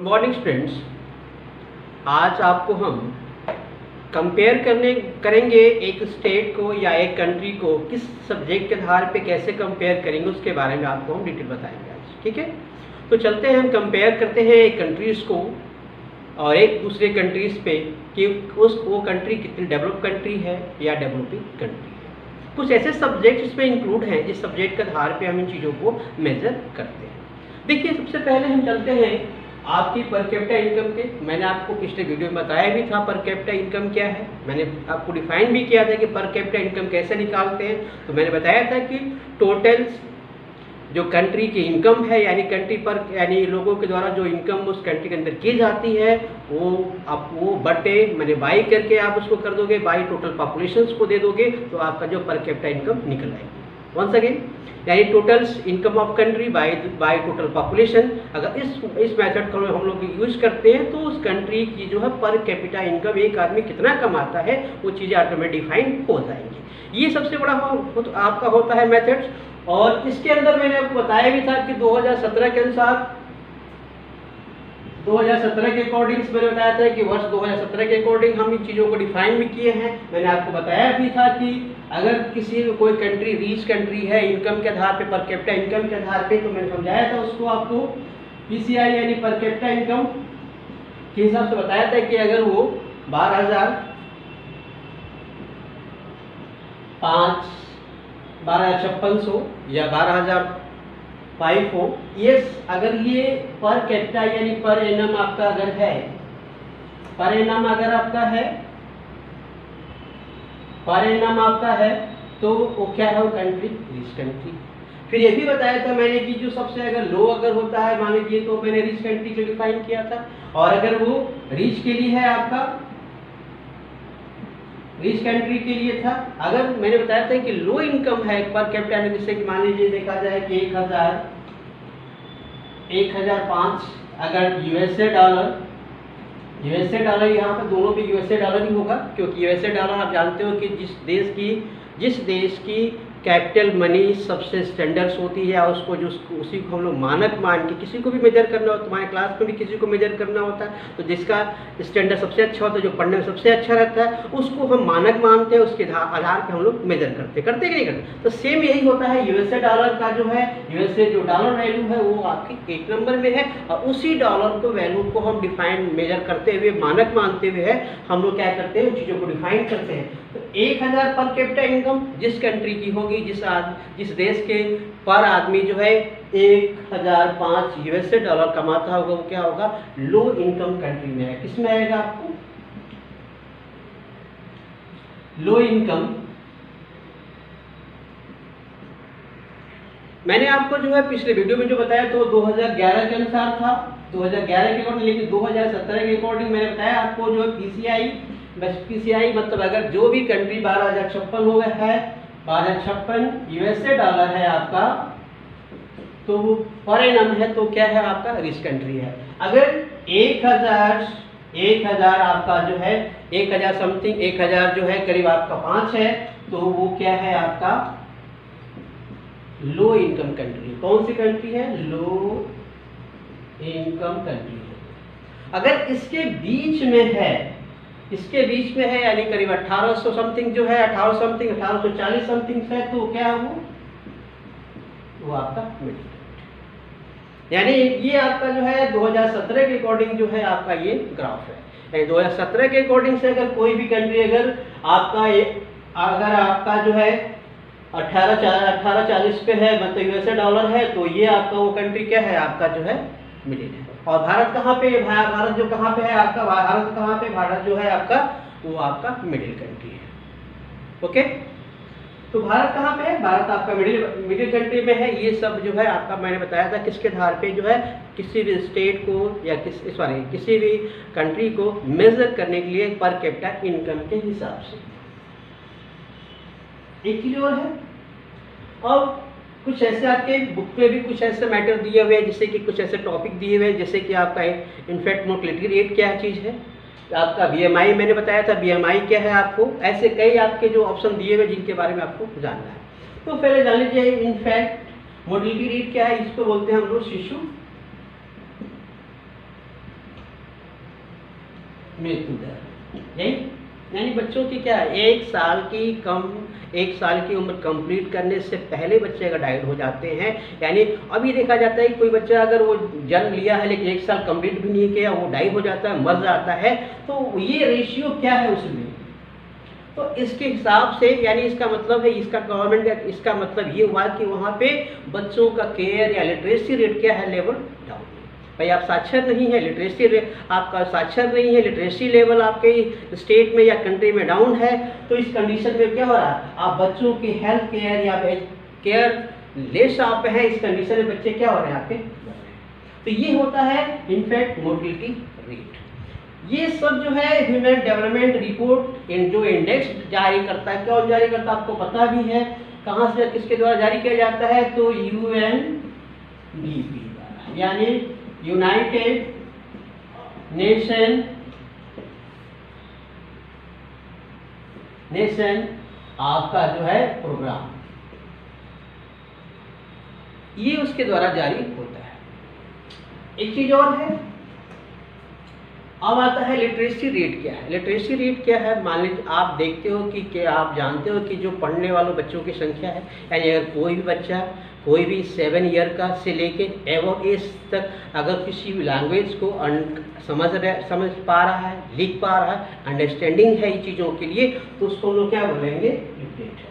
Morning students, आज आपको हम कंपेयर करेंगे एक स्टेट को या एक कंट्री को किस सब्जेक्ट के आधार पे कैसे कंपेयर करेंगे उसके बारे में आपको हम डिटेल बताएंगे आज। ठीक है, तो चलते हैं, हम कंपेयर करते हैं एक कंट्रीज़ को और एक दूसरे कंट्रीज़ पे कि वो कंट्री कितनी डेवलप कंट्री है या डेवलपिंग कंट्री है। कुछ ऐसे सब्जेक्ट इसमें इंक्लूड हैं जिस सब्जेक्ट के आधार पे हम इन चीज़ों को मेजर करते हैं। देखिए, सबसे पहले हम चलते हैं आपकी पर कैपिटा इनकम के। मैंने आपको पिछले वीडियो में बताया भी था पर कैपिटा इनकम क्या है, मैंने आपको डिफाइन भी किया था कि पर कैपिटा इनकम कैसे निकालते हैं। तो मैंने बताया था कि टोटल जो कंट्री की इनकम है यानी कंट्री पर यानी लोगों के द्वारा जो इनकम उस कंट्री के अंदर की जाती है वो बटे मैंने बाई करके आप उसको कर दोगे, बाई टोटल पॉपुलेशन को दे दोगे तो आपका जो पर कैपिटा इनकम निकल आएगी। वंस अगेन, यानी total income of country by total population. अगर इस मेथड को हम लोग यूज करते हैं तो उस कंट्री की जो है पर कैपिटा इनकम एक आदमी कितना कमाता है वो चीज़ें ऑटोमेटिक डिफाइन हो जाएंगी। ये सबसे बड़ा आपका होता है मेथड। और इसके अंदर मैंने आपको बताया भी था कि 2017 के अनुसार 2017 के अकॉर्डिंग मैंने बताया था कि वर्ष 2017 के अकॉर्डिंग हम इन चीज़ों को डिफाइन भी किए हैं। मैंने आपको बताया भी था कि अगर किसी कोई कंट्री रीच कंट्री है इनकम के आधार पे पर कैपिटा इनकम के आधार पे, तो मैंने समझाया था उसको आपको पीसीआई यानी पर कैपिटा इनकम के हिसाब से बताया था कि अगर वो 12,500 या 12,005 हो, ये अगर ये पर कैपिटा यानी पर एनम आपका अगर है, पर एनम अगर आपका है, पर एनम आपका है तो वो क्या है, वो कंट्री रिच कंट्री। फिर ये भी बताया था मैंने कि जो सबसे अगर लो अगर होता है मान लीजिए तो मैंने रिच कंट्री को डिफाइन किया था। और अगर वो रिच के लिए है आपका रिच कंट्री के लिए था, अगर मैंने बताया था कि लो इनकम है पर कैपिटा जैसे कि मान लीजिए देखा जाए कि 1005 अगर यूएसए डॉलर यहाँ पर दोनों भी यूएसए डॉलर ही होगा, क्योंकि यूएसए डॉलर आप जानते हो कि जिस देश की कैपिटल मनी सबसे स्टैंडर्ड्स होती है और उसको जो उसी को हम लोग मानक मान के किसी को भी मेजर करना हो, तुम्हारे क्लास में भी किसी को मेजर करना होता है तो जिसका स्टैंडर्ड सबसे अच्छा होता है, जो पढ़ने में सबसे अच्छा रहता है, उसको हम मानक मानते हैं, उसके आधार पे हम लोग मेजर करते कि नहीं करते। तो सेम यही होता है यूएसए डॉलर का जो है, यूएसए जो डॉलर वैल्यू है वो आपकी 1 नंबर में है और उसी डॉलर को वैल्यू को हम डिफाइन मेजर करते हुए मानक मानते हुए है हम लोग क्या करते हैं, चीज़ों को डिफाइन करते हैं। तो 1000 पर कैपिटा इनकम जिस कंट्री की होगी, जिस देश के पर आदमी जो है 1005 यूएसए डॉलर कमाता होगा, वो क्या होगा, लो इनकम कंट्री में है। किसमें आएगा आपको, लो इनकम। मैंने आपको जो है पिछले वीडियो में जो बताया तो 2011 के अनुसार था, 2011 के अकॉर्डिंग, लेकिन 2017 के अकॉर्डिंग मैंने बताया आपको जो है पीसीआई, बस पीसीआई मतलब अगर जो भी कंट्री 12,056 हो गया है, 12,056 यूएसए डॉलर है आपका, तो वो पर एनम है तो क्या है आपका रिच कंट्री है। अगर 1000 आपका जो है 1000 समथिंग 1000 जो है करीब आपका 5 है तो वो क्या है आपका लो इनकम कंट्री। कौन सी कंट्री है, लो इनकम कंट्री है। अगर इसके बीच में है यानी करीब 1800 समथिंग जो है 1840 समथिंग है तो क्या है वो आपका मिडिल कंट्री। यानी ये आपका जो है 2017 के अकॉर्डिंग जो है आपका ये ग्राफ है। 2017 के अकॉर्डिंग से अगर कोई भी कंट्री अगर आपका जो है 1840 पे है मतलब यूएसए डॉलर है तो ये आपका वो कंट्री क्या है, आपका जो है मिडिल है। और भारत कहाँ पे, भारत जो कहाँ पे है आपका, भारत कहाँ पे, भारत जो है आपका वो आपका मिडिल कंट्री है। ओके, तो भारत कहाँ पे है, भारत आपका मिडिल कंट्री में है। ये सब जो है आपका मैंने बताया था किसके आधार पे जो है किसी भी स्टेट को या किसी भी कंट्री को मेजर करने के लिए पर कैपिटा इनकम के हिसाब से। एक चीज और है, और कुछ ऐसे आपके बुक में भी कुछ ऐसे मैटर दिए हुए हैं जैसे कि कुछ ऐसे टॉपिक दिए हुए हैं जैसे कि आपका इनफैक्ट मोर्टेलिटी रेट क्या चीज़ है, आपका बीएमआई मैंने बताया था, बीएमआई क्या है आपको, ऐसे कई आपके जो ऑप्शन दिए हुए जिनके बारे में आपको जानना है। तो पहले जान लीजिए इनफैक्ट मोर्टेलिटी रेट क्या है, इसको बोलते हैं हम लोग शिशु मृत्यु दर। यही यानी बच्चों की क्या है, एक साल की उम्र कंप्लीट करने से पहले बच्चे का डाइट हो जाते हैं। यानी अभी देखा जाता है कि कोई बच्चा अगर वो जन्म लिया है लेकिन एक साल कंप्लीट भी नहीं किया, वो डाई हो जाता है, मर जाता है, तो ये रेशियो क्या है उसमें। तो इसके हिसाब से यानी इसका मतलब है, इसका गवर्नमेंट का इसका मतलब ये हुआ कि वहाँ पे बच्चों का केयर या लिटरेसी रेट क्या है, लेवल डाउन। भाई आप साक्षर नहीं है, लिटरेसी रेट आपका साक्षर नहीं है, लिटरेसी लेवल आपके स्टेट में या कंट्री में डाउन है, तो इस कंडीशन में क्या हो रहा है, आप बच्चों की हेल्थ केयर या केयर लेस आप हैं, इस कंडीशन में बच्चे क्या हो रहे हैं आपके। तो ये होता है इनफैक्ट मोर्टिलिटी रेट। ये सब जो है ह्यूमन डेवलपमेंट रिपोर्ट जो इंडेक्स जारी करता है, क्यों जारी करता है आपको पता भी है, कहाँ से किसके द्वारा जारी किया जाता है, तो यूएनडीपी द्वारा, यानी यूनाइटेड नेशन आपका जो है प्रोग्राम, ये उसके द्वारा जारी होता है। एक चीज और है, अब आता है लिटरेसी रेट क्या है। लिटरेसी रेट क्या है, मान लीजिए आप देखते हो कि आप जानते हो कि जो पढ़ने वालों बच्चों की संख्या है, यानी अगर कोई भी बच्चा कोई भी 7 ईयर का से लेके एवं एज तक अगर किसी भी लैंग्वेज को समझ पा रहा है, लिख पा रहा है, अंडरस्टैंडिंग है इन चीज़ों के लिए, तो उसको लोग क्या बोलेंगे, लिटरेट है,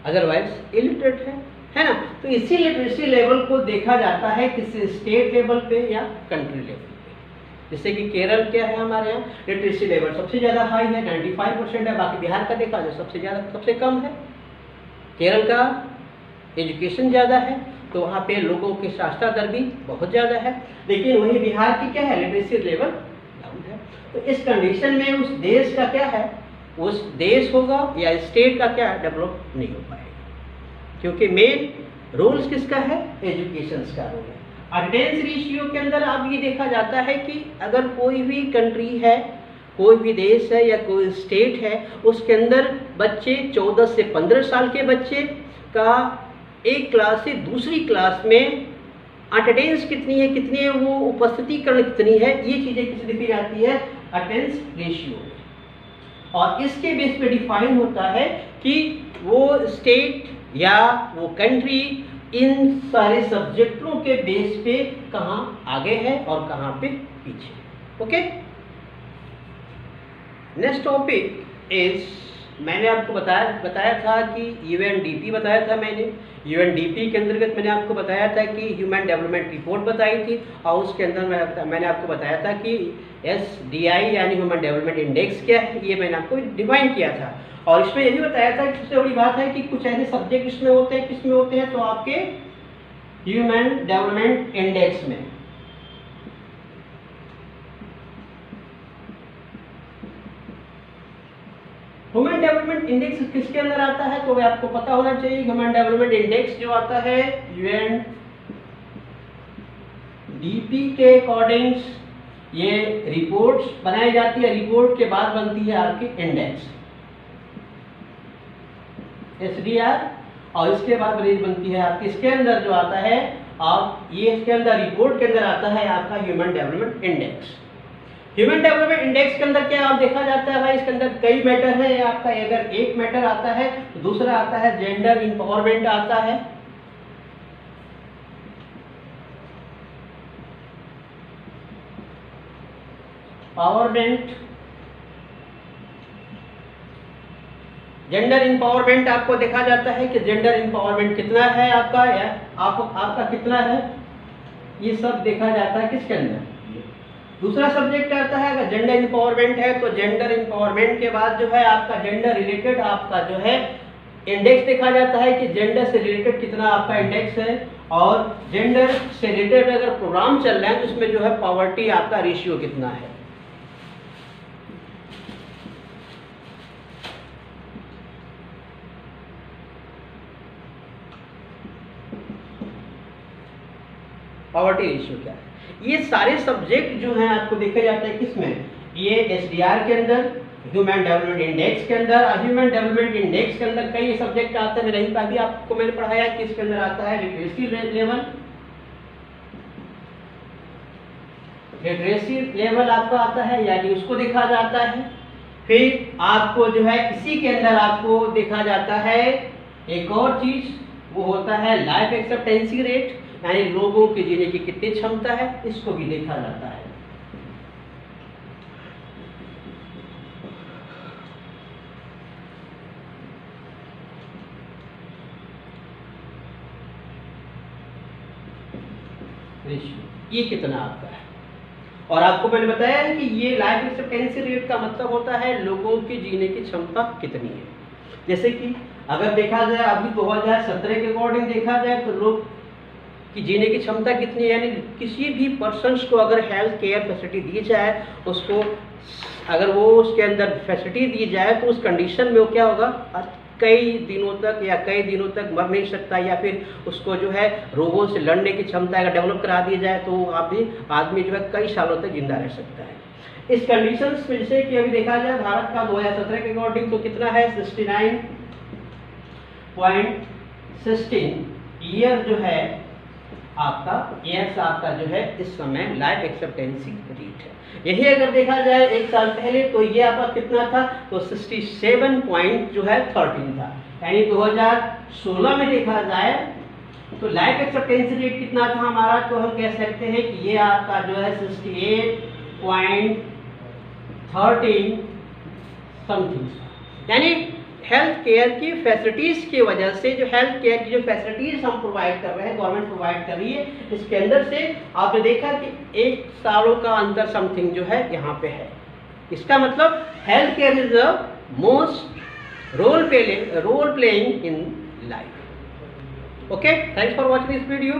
अदरवाइज इलिटरेट है ना। तो इसी लिटरेसी लेवल को देखा जाता है किसी स्टेट लेवल पे या कंट्री लेवल पे। जैसे कि केरल क्या है, हमारे यहाँ लिटरेसी लेवल सबसे ज़्यादा हाई है, 95% है, बाकी बिहार का देखा जाए सबसे कम है। केरल का एजुकेशन ज़्यादा है तो वहाँ पे लोगों की साक्षरता दर भी बहुत ज़्यादा है, लेकिन वही बिहार की क्या है, लिटरेसी लेवल डाउन है। तो इस कंडीशन में उस देश का क्या है, उस देश होगा या स्टेट का क्या है, डेवलप नहीं हो पाएगा, क्योंकि मेन रोल्स किसका है, एजुकेशन का रोल है। अटेंडेंस रेशियो के अंदर अब ये देखा जाता है कि अगर कोई भी कंट्री है, कोई भी देश है या कोई स्टेट है, उसके अंदर बच्चे 14 से 15 साल के बच्चे का एक क्लास से दूसरी क्लास में अटेंडेंस कितनी है, कितनी है वो उपस्थितिकरण कितनी है, ये चीज़ें किस लिखी जाती है, अटेंडेंस रेशियो। और इसके बेस पे डिफाइन होता है कि वो स्टेट या वो कंट्री इन सारे सब्जेक्टों के बेस पे कहाँ आगे है और कहाँ पे पीछे। ओके, नेक्स्ट टॉपिक इज, मैंने आपको बताया था कि यूएनडीपी बताया था मैंने। यूएनडीपी के अंतर्गत मैंने आपको बताया था कि ह्यूमन डेवलपमेंट रिपोर्ट बताई थी, और उसके अंदर मैंने आपको बताया था कि एसडीआई यानी ह्यूमन डेवलपमेंट इंडेक्स क्या है, ये मैंने आपको डिफाइन किया था। और इसमें ये भी बताया था कि सबसे बड़ी बात है कि कुछ ऐसे सब्जेक्ट इसमें होते हैं, किसमें होते हैं, तो आपके ह्यूमन डेवलपमेंट इंडेक्स में। ह्यूमन डेवलपमेंट इंडेक्स किसके अंदर आता है, तो आपको पता होना चाहिए। ह्यूमन डेवलपमेंट इंडेक्स जो आता है यूएनडीपी के अकॉर्डिंग ये रिपोर्ट्स बनाई जाती है, रिपोर्ट के बाद बनती है आपकी इंडेक्स एसडीआर, और इसके बाद बनती है आपकी, इसके अंदर जो आता है आप ये इसके अंदर रिपोर्ट के अंदर आता है आपका human development index. Human development index के अंदर क्या आप देखा जाता है भाई, इसके अंदर कई मैटर है आपका। अगर एक मैटर आता है तो दूसरा आता है जेंडर इंपावरमेंट आता है, पावरमेंट, जेंडर इंपावरमेंट आपको देखा जाता है कि जेंडर इंपावरमेंट कितना है आपका, या आपका कितना है, ये सब देखा जाता है किसके अंदर। दूसरा सब्जेक्ट आता है अगर जेंडर इंपावरमेंट है तो जेंडर इंपावरमेंट के बाद जो है आपका जेंडर रिलेटेड आपका जो है इंडेक्स देखा जाता है कि जेंडर से रिलेटेड कितना आपका इंडेक्स है, और जेंडर से रिलेटेड अगर प्रोग्राम चल रहा है तो उसमें जो है पॉवर्टी आपका रेशियो कितना है। पॉवर्टी रेशियो क्या है, ये सारे सब्जेक्ट जो हैं आपको देखे जाते हैं किसमें, ये एसडीआर के अंदर, ह्यूमन डेवलपमेंट इंडेक्स के अंदर। ह्यूमन डेवलपमेंट इंडेक्स के अंदर कई सब्जेक्ट आते हैं, नहीं अभी आपको मैंने पढ़ाया कि इसके अंदर आता है लिटरेसी लेवल, लिटरेसी लेवल आपका आता है, यानी उसको देखा जाता है। फिर आपको जो है इसी के अंदर आपको देखा जाता है एक और चीज, वो होता है लाइफ एक्सपेक्टेंसी रेट, यानी लोगों की जीने की कितनी क्षमता है, इसको भी देखा जाता है। ये कितना आपका है, और आपको मैंने बताया है कि ये लाइफ एक्सपेक्टेंसी रेट का मतलब होता है लोगों की जीने की क्षमता कितनी है। जैसे कि अगर देखा जाए अभी 2017 के अकॉर्डिंग देखा जाए तो लोग की जीने की क्षमता कितनी है, यानी किसी भी पर्सन्स को अगर हेल्थ केयर फैसिलिटी दी जाए, उसको अगर वो उसके अंदर फैसिलिटी दी जाए तो उस कंडीशन में वो क्या होगा, कई दिनों तक मर नहीं सकता, या फिर उसको जो है रोगों से लड़ने की क्षमता अगर डेवलप करा दी जाए तो आदमी जो है कई सालों तक जिंदा रह सकता है। इस कंडीशंस में जैसे कि अभी देखा जाए भारत का 2017 के अकॉर्डिंग तो कितना है, 69.16 ईयर जो है आपका ईयर्स आपका जो है इस समय लाइफ एक्सपेक्टेंसी रेट है। यही अगर देखा जाए एक साल पहले तो ये आपका कितना था, तो 67.13 था, यानी 2016 में देखा जाए तो लाइफ एक्सपेक्टेंसी रेट कितना था हमारा, तो हम कह सकते हैं कि ये आपका जो है 68.13 समथिंग, यानी हेल्थ केयर की फैसिलिटीज़ की वजह से, जो हेल्थ केयर की जो फैसिलिटीज़ हम प्रोवाइड कर रहे हैं, गवर्नमेंट प्रोवाइड कर रही है, इसके अंदर से आपने देखा कि 1 सालों का अंतर समथिंग जो है यहाँ पे है। इसका मतलब health care is the most role playing in life. Okay, thanks for watching this video.